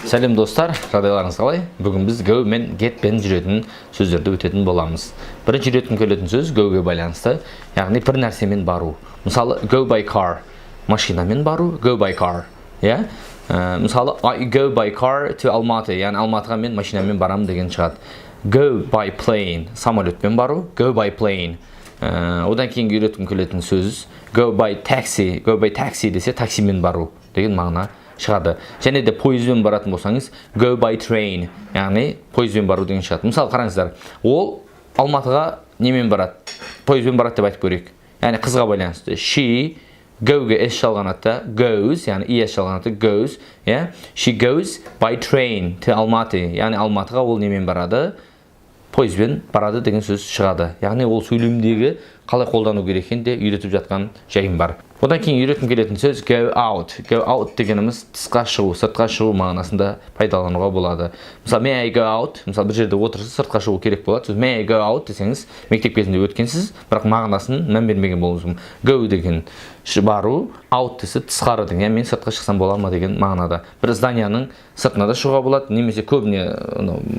Сәлем достар, жағдайларыңыз қалай? Бүгін біз go мен get пен жүретін сөздерді өтетін боламыз. Бірінші жүретін келетін сөз go-ге байланысты, яғни бір нәрсемен бару. Мысалы, go by car, машинамен бару, go by car. Мысалы, I go by car to Алматы, яғни Алматыға мен машинамен барам деген шығады. Go by plane, самолетпен бару, go by plane. Одан кейін үйреткен келетін сөз go by taxi десе таксимен бару деген мағына шығады. Және де пойызбен баратын болсаңыз go by train, яғни пойызбен бару деген шығады. Мысалы қараңыздар, ол Алматыға немен барады? Пойызбен барады деп айтып көрейік. Яғни қызға байланысты. She go-ге s жалғанатта goes, яғни es жалғанатта goes, she goes by train to Алматы, яғни Алматыға ол немен барады? Пойызбен барады деген сөз шығады. Яғни ол сөйлемдегі қалай қолдану керек екенін де үйретіп жатқан жайым бар. Одан кейін үйретім келетін сөз go out. Go out дегеніміз тысқа шығу, сыртқа шығу мағынасында пайдалануға болады. Мысалы, may I go out? Мысалы, бір жерде отырсыз, сыртқа шығу керек болады. May I go out десеңіз, мектеп кезінде өткенсіз, бірақ мағынасын мән бермеген болуыңыз мүмкін. Go деген бару, out десе тысқары деген, яғни мен сыртқа шықсам бола ма деген мағынада. Бір зданияның сыртына да шығуға болады, немесе көбіне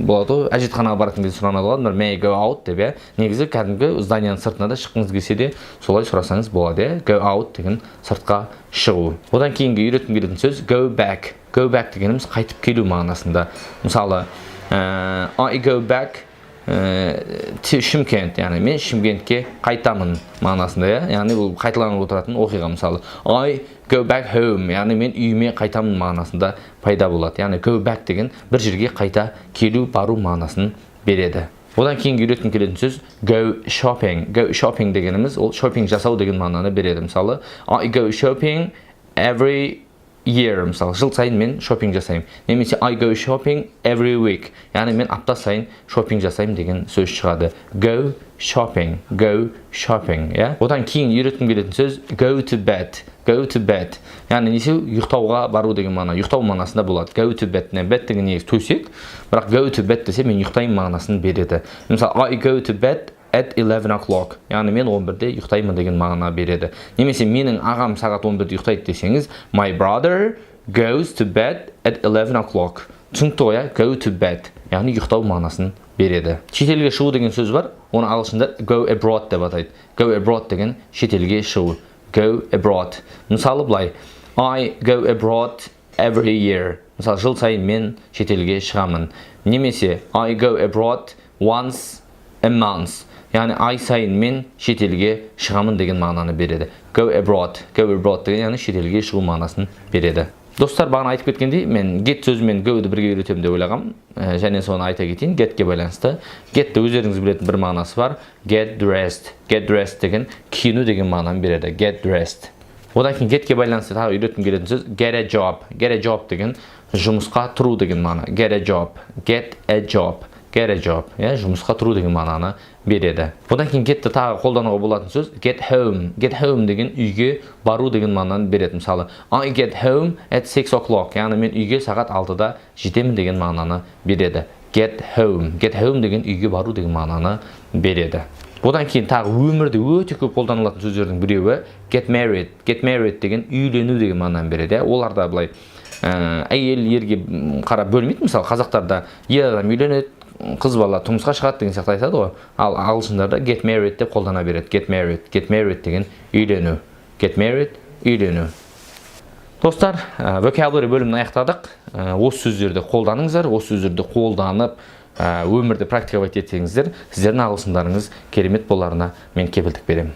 болады, әжетханаға баратын кезде сұранады болады, may I go out деп, негізі кәдімгі зданияның сыртына да шыққыңыз келсе де солай сұрасаңыз болады, go out деген сыртқа шығу. Одан кейінгі үйретім келетін сөз go back. Go back дегеніміз қайтып келу мағынасында. Мысалы, I go back to Шымкент, яғни мен Шымкентке қайтамын мағынасында, яғни бұл қайталанып отыратын оқиға. Мысалы, I go back home, яғни мен үйіме қайтамын мағынасында пайда болады. Яғни go back деген бір жерге қайта келу, бару мағынасын береді. Одан кейін үйретім келетін сөз go shopping. Go shopping дегеніміз ол shopping жасау деген мағынаны береді. Мысалы, I go shopping every year. Мысалы, жыл сайын мен шопинг жасаймын. Немесе I go shopping every week. Яғни мен апта сайын шопинг жасаймын деген сөз шығады. Go shopping. Go shopping. Одан кейін үйретім келетін сөз go to bed. Go to bed. Яғни несе ұйықтауға бару деген мағына. Ұйықтау мағынасында болады. Go to bed. Bed деген негіз төсек. Бірақ go to bed десе мен ұйықтаймын мағынасын береді. Мысалы, I go to bed at 11 o'clock. Яғни мен 11-де ұйықтаймын деген мағына береді. Немесе менің ағам сағат 11-де ұйықтайды десеңіз, my brother goes to bed at 11 o'clock. Түсінікті ғой, go to bed. Яғни ұйықтау мағынасын береді. Шетелге шығу деген сөз бар. Оны ағылшында go abroad деп атайды. Go abroad деген шетелге шығу. Go abroad. Мысалы былай, I go abroad every year. Мысалы, жыл сайын мен шетелге шығамын. Немесе I go abroad once a month. Яғни ай сайын мен шетелге шығамын деген мағынаны береді. Go abroad. Go abroad деген яғни шетелге шығу мағынасын береді. Достар, бағана айтып кеткендей, мен get сөзімен go-ді бірге үйретемін деп ойлағам. Және соны айта кетейін, get-ке байланысты. Get-ті өздеріңіз білетін бір мағынасы бар. Get dressed. Get dressed деген киіну деген мағынаны береді. Get dressed. Одан кейін get-ке байланысты тағы үйретім келетін сөз get a job. Get a job деген жұмысқа тұру деген мағына. Get a job. Get a job. Get a job. Жұмысқа тұру деген мағынаны береді. Одан кейін get-ті тағы қолдануға болатын сөз get home. Get home деген үйге бару деген мағынаны береді. Мысалы, I get home at 6 o'clock. Яғни мен үйге сағат 6-да жетемін деген мағынаны береді. Get home. Get home деген үйге бару деген мағынаны береді. Одан кейін тағы өмірде өте көп қолданылатын сөздердің біреуі get married. Get married деген үйлену деген мағынаны береді. Оларда былай әйел ерге қарап бөлмейді. Мысалы, қазақтарда ер адам үйленеді, қыз бала тұрмысқа шығады деген сияқты айтады ғой. Ал ағылшындарда get married деп қолдана береді. Get married. Get married деген үйлену. Get married, үйлену. Достар, vocabulary бөлімін аяқтадық. Осы сөздерді қолданыңыздар, осы сөздерді қолданып өмірде практиковать етсеңіздер, сіздердің ағылшындарыңыз керемет боларына мен кепілдік беремін.